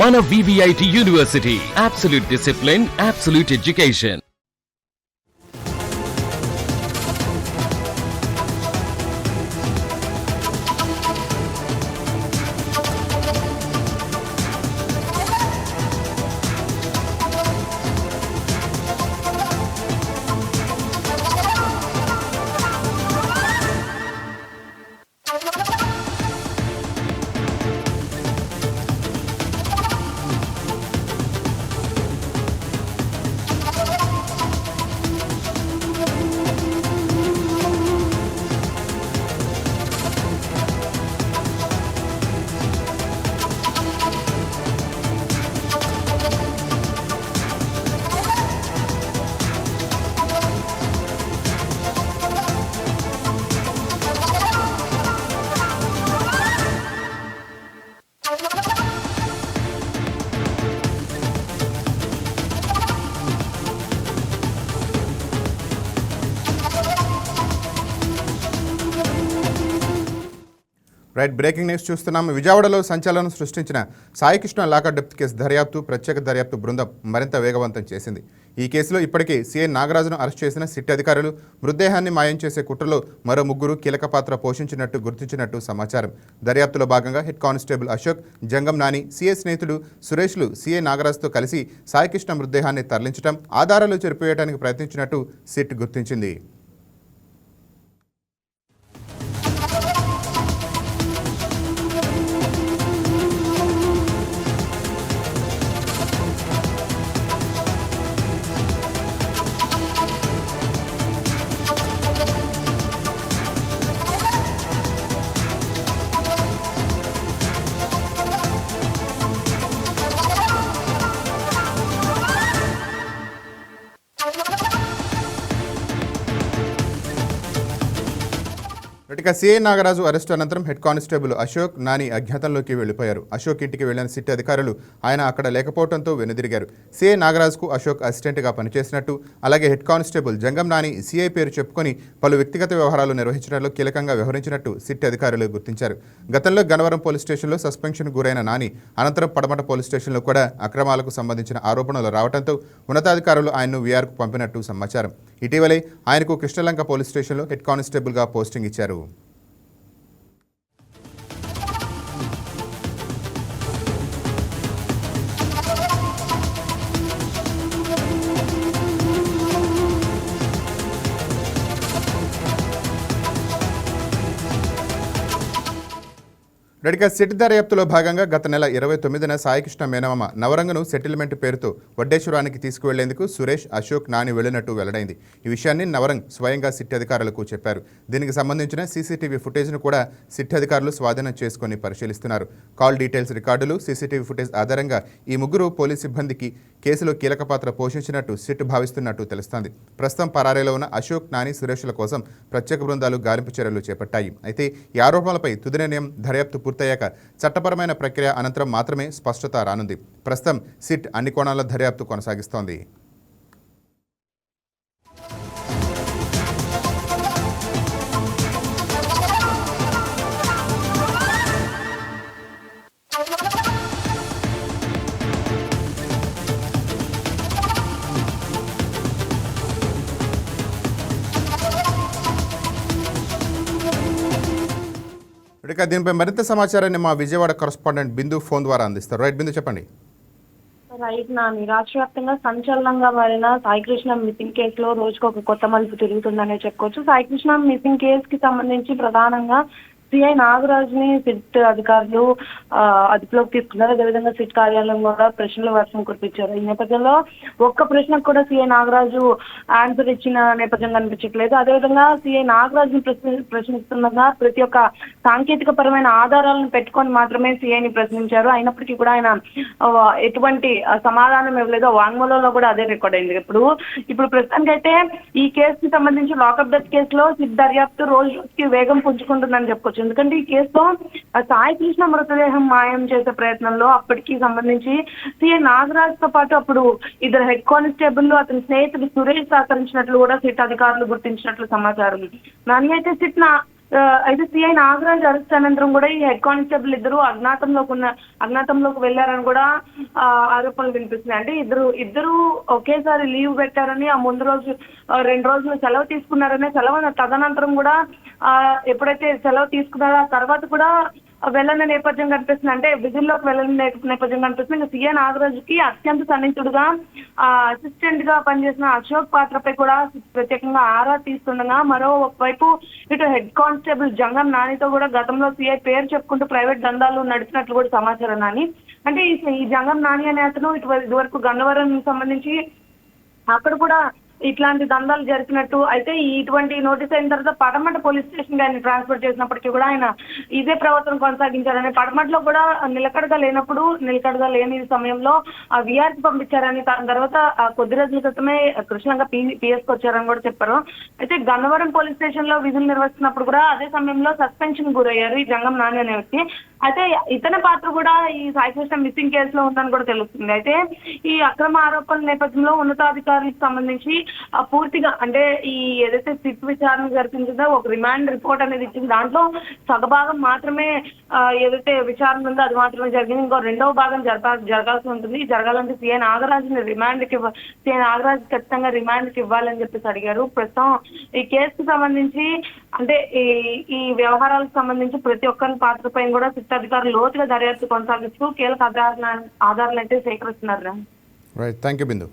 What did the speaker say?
మన VVIT university, absolute discipline, absolute education. Right, breaking news చూస్తున్నాం. విజయవాడలో సంచలనం సృష్టించిన సాయికృష్ణ లాకర్ డెప్త్ కేసు దర్యాప్తు ప్రత్యేక దర్యాప్తు బృందం మరింత వేగవంతం చేసింది. ఈ కేసులో ఇప్పటికే సీఐ నాగరాజును అరెస్ట్ చేసిన సిట్ అధికారులు మృతదేహాన్ని మాయం చేసే కుట్రలో మరో ముగ్గురు కీలక పాత్ర పోషించినట్టు గుర్తించినట్టు సమాచారం. దర్యాప్తులో భాగంగా హెడ్ కానిస్టేబుల్ అశోక్, జంగం నాని, సీఐ స్నేహితుడు సురేష్లు సీఐ నాగరాజుతో కలిసి సాయికృష్ణ మృతదేహాన్ని తరలించడం, ఆధారాలు చెరిపివేయడానికి ప్రయత్నించినట్టు సిట్ గుర్తించింది. ఇక సీఐ నాగరాజు అరెస్టు అనంతరం హెడ్ కానిస్టేబుల్ అశోక్, నాని అజ్ఞాతంలోకి వెళ్లిపోయారు. అశోక్ ఇంటికి వెళ్లిన సిట్ అధికారులు ఆయన అక్కడ లేకపోవడంతో వెనుదిరిగారు. సీఐ నాగరాజుకు అశోక్ అసిస్టెంట్గా పనిచేసినట్టు, అలాగే హెడ్ కానిస్టేబుల్ జంగం నాని సీఐ పేరు చెప్పుకొని పలు వ్యక్తిగత వ్యవహారాలు నిర్వహించడంలో కీలకంగా వ్యవహరించినట్టు సిట్ అధికారులు గుర్తించారు. గతంలో గన్నవరం పోలీస్ స్టేషన్లో సస్పెన్షన్ గురైన నాని అనంతరం పడమట పోలీస్ స్టేషన్లో కూడా అక్రమాలకు సంబంధించిన ఆరోపణలు రావడంతో ఉన్నతాధికారులు ఆయన్ను వీఆర్కు పంపినట్టు సమాచారం. ఇటీవలే ఆయనకు కృష్ణలంక పోలీస్ స్టేషన్లో హెడ్ కానిస్టేబుల్గా పోస్టింగ్ ఇచ్చారు. రెడ్డిగా సిట్ దర్యాప్తులో భాగంగా గత నెల 29న సాయికృష్ణ మేనమామ నవరంగను సెటిల్మెంట్ పేరుతో వడ్డేశ్వరానికి తీసుకువెళ్లేందుకు సురేష్, అశోక్, నాని వెళ్లినట్టు వెల్లడైంది. ఈ విషయాన్ని నవరంగ్ స్వయంగా సిట్ అధికారులకు చెప్పారు. దీనికి సంబంధించిన సీసీటీవీ ఫుటేజ్ను కూడా సిట్ అధికారులు స్వాధీనం చేసుకుని పరిశీలిస్తున్నారు. కాల్ డీటెయిల్స్ రికార్డులు, సీసీటీవీ ఫుటేజ్ ఆధారంగా ఈ ముగ్గురు పోలీస్ సిబ్బందికి కేసులో కీలక పాత్ర పోషించినట్టు సిట్ భావిస్తున్నట్టు తెలుస్తోంది. ప్రస్తుతం పరారీలో ఉన్న అశోక్, నాని, సురేష్ల కోసం ప్రత్యేక బృందాలు గాలింపు చర్యలు చేపట్టాయి. అయితే ఈ ఆరోపణలపై తుది నిర్ణయం దర్యాప్తు పూర్తయ్యాక చట్టపరమైన ప్రక్రియ అనంతరం మాత్రమే స్పష్టత రానుంది. ప్రస్తుతం సిట్ అన్ని కోణాల దర్యాప్తు కొనసాగిస్తోంది. ఇక దీనిపై మరింత సమాచారాన్ని మా విజయవాడ కరెస్పాండెంట్ బిందు ఫోన్ ద్వారా అందిస్తారు. రైట్ బిందు, చెప్పండి. రైట్ నాని, రాష్ట్ర వ్యాప్తంగా సంచలనంగా మారిన సాయికృష్ణ మిస్సింగ్ కేసులో రోజుకు ఒక కొత్త మలుపు తిరుగుతుందనే చెప్పుకోవచ్చు. సాయికృష్ణ మిస్సింగ్ కేసుకి సంబంధించి ప్రధానంగా సిఐ నాగరాజుని సిట్ అధికారులు అదుపులోకి తీసుకున్నారు. అదేవిధంగా సిట్ కార్యాలయం కూడా ప్రశ్నల వర్షం కురిపించారు. ఈ నేపథ్యంలో ఒక్క ప్రశ్నకు కూడా సిఐ నాగరాజు ఆన్సర్ ఇచ్చిన నేపథ్యం కనిపించట్లేదు. అదేవిధంగా సిఐ నాగరాజుని ప్రశ్నిస్తుండగా ప్రతి ఒక్క సాంకేతిక పరమైన ఆధారాలను పెట్టుకొని మాత్రమే సిఐని ప్రశ్నించారు. అయినప్పటికీ కూడా ఆయన ఎటువంటి సమాధానం ఇవ్వలేదు. వాంగ్మూలంలో కూడా అదే రికార్డ్ అయింది. ఇప్పుడు ప్రస్తుతానికైతే ఈ కేసుకి సంబంధించి లాకప్ డెత్ కేసులో సిట్ దర్యాప్తు రోజుకి వేగం పుంజుకుంటుందని చెప్పుకోవచ్చు. ఎందుకంటే ఈ కేసులో సాయికృష్ణ మృతదేహం మాయం చేసే ప్రయత్నంలో అప్పటికి సంబంధించి సిఐ నాగరాజ్ తో పాటు అప్పుడు ఇద్దరు హెడ్ కానిస్టేబుల్, అతని స్నేహితుడు సురేష్ సహకరించినట్లు కూడా సిట్ అధికారులు గుర్తించినట్లు సమాచారం. నాని అయితే అయితే సిఐ నాగరాజ్ అరెస్ట్ అనంతరం కూడా ఈ హెడ్ కానిస్టేబుల్ ఇద్దరు అజ్ఞాతంలోకి వెళ్లారని కూడా ఆరోపణలు వినిపిస్తున్నాయి. అంటే ఇద్దరు ఒకేసారి లీవ్ పెట్టారని, ఆ ముందు రోజు 2 రోజులు సెలవు తీసుకున్నారనే సెలవు తదనంతరం కూడా ఎప్పుడైతే సెలవు తీసుకున్నారో ఆ తర్వాత కూడా వెళ్ళని నేపథ్యం కనిపిస్తుంది. అంటే విధుల్లోకి వెళ్ళని నేపథ్యం కనిపిస్తుంది. ఇంకా సీఎం నాగరాజుకి అత్యంత సన్నిహితుడుగా అసిస్టెంట్ గా పనిచేసిన అశోక్ పాత్రపై కూడా ప్రత్యేకంగా ఆరా తీస్తుండగా, మరోవైపు ఇటు హెడ్ కానిస్టేబుల్ జంగం నానితో కూడా గతంలో సీఐ పేరు చెప్పుకుంటూ ప్రైవేట్ దందాలు నడిపినట్లు కూడా సమాచారం. నాని అంటే ఈ జంగం నాని అనే అతను ఇదివరకు గన్నవరం సంబంధించి అక్కడ కూడా ఇట్లాంటి దందాలు జరిపినట్టు, అయితే ఇటువంటి నోటీస్ అయిన తర్వాత పడమట పోలీస్ స్టేషన్ కి ఆయన ట్రాన్స్ఫర్ చేసినప్పటికీ కూడా ఆయన ఇదే ప్రవర్తన కొనసాగించారని, పడమటలో కూడా నిలకడగా లేని సమయంలో విఆర్కి పంపించారని, తర్వాత కొద్ది రోజుల క్రితమే కృష్ణంగా పిఎస్కి వచ్చారని కూడా చెప్పారు. అయితే గన్నవరం పోలీస్ స్టేషన్ లో విధులు నిర్వహిస్తున్నప్పుడు కూడా అదే సమయంలో సస్పెన్షన్ గురయ్యారు ఈ జంగం నాని అనే వ్యక్తి. అయితే ఇతని పాత్ర కూడా ఈ సాయికృష్ణ మిస్సింగ్ కేసులో ఉందని కూడా తెలుస్తుంది. అయితే ఈ అక్రమ ఆరోపణల నేపథ్యంలో ఉన్నతాధికారులకు సంబంధించి పూర్తిగా అంటే ఈ ఏదైతే సిట్ విచారణ జరిపించిందో ఒక రిమాండ్ రిపోర్ట్ అనేది ఇచ్చింది. దాంట్లో సగభాగం మాత్రమే ఏదైతే విచారణ ఉందో అది మాత్రమే జరిగింది. ఇంకో 2వ భాగం జరగాల్సి ఉంటుంది. జరగాలంటే సీఐ నాగరాజ్ ఖచ్చితంగా రిమాండ్కి ఇవ్వాలని చెప్పేసి అడిగారు. ప్రస్తుతం ఈ కేసుకు సంబంధించి అంటే ఈ వ్యవహారాలకు సంబంధించి ప్రతి ఒక్కరి పాత్రపై కూడా సిట్ అధికారులు లోతుగా దర్యాప్తు కొనసాగిస్తూ కీలక ఆధారాలు అయితే సేకరిస్తున్నారు. Right, thank you Bindu.